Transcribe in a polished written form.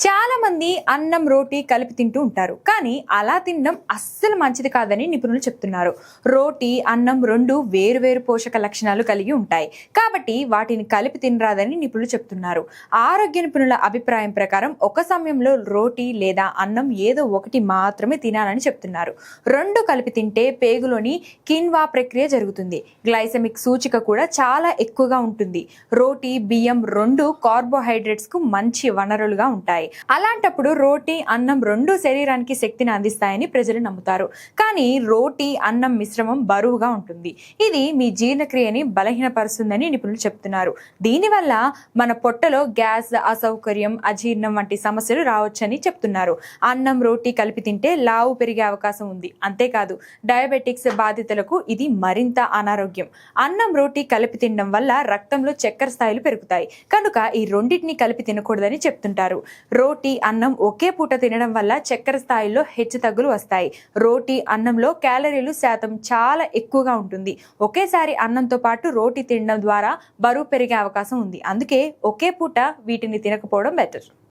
చాలా మంది అన్నం రోటీ కలిపి తింటూ ఉంటారు, కానీ అలా తినడం అస్సలు మంచిది కాదని నిపుణులు చెప్తున్నారు. రోటీ అన్నం రెండు వేరువేరు పోషక లక్షణాలు కలిగి ఉంటాయి, కాబట్టి వాటిని కలిపి తినరాదని నిపుణులు చెప్తున్నారు. ఆరోగ్య నిపుణుల అభిప్రాయం ప్రకారం ఒక సమయంలో రోటీ లేదా అన్నం ఏదో ఒకటి మాత్రమే తినాలని చెప్తున్నారు. రెండు కలిపి తింటే పేగులోని కిన్వా ప్రక్రియ జరుగుతుంది. గ్లైసెమిక్ సూచిక కూడా చాలా ఎక్కువగా ఉంటుంది. రోటీ బియ్యం రెండు కార్బోహైడ్రేట్స్ కు మంచి వనరులుగా ఉంటాయి. అలాంటప్పుడు రోటీ అన్నం రెండు శరీరానికి శక్తిని అందిస్తాయని ప్రజలు నమ్ముతారు. కానీ రోటీ అన్నం మిశ్రమం బరువుగా ఉంటుంది. ఇది మీ జీర్ణక్రియని బలహీనపరుస్తుందని నిపుణులు చెప్తున్నారు. దీనివల్ల మన పొట్టలో గ్యాస్, అసౌకర్యం, అజీర్ణం వంటి సమస్యలు రావచ్చని చెప్తున్నారు. అన్నం రోటీ కలిపి తింటే లావు పెరిగే అవకాశం ఉంది. అంతేకాదు, డయాబెటిక్స్ బాధితులకు ఇది మరింత అనారోగ్యం. అన్నం రోటీ కలిపి తినడం వల్ల రక్తంలో చక్కెర స్థాయిలు పెరుగుతాయి. కనుక ఈ రెండింటిని కలిపి తినకూడదని చెప్తుంటారు. రోటీ అన్నం ఒకే పూట తినడం వల్ల చక్కెర స్థాయిలో హెచ్చుతగ్గులు వస్తాయి. రోటీ అన్నంలో క్యాలరీలు శాతం చాలా ఎక్కువగా ఉంటుంది. ఒకేసారి అన్నంతో పాటు రోటీ తినడం ద్వారా బరువు పెరిగే అవకాశం ఉంది. అందుకే ఒకే పూట వీటిని తినకపోవడం బెటర్.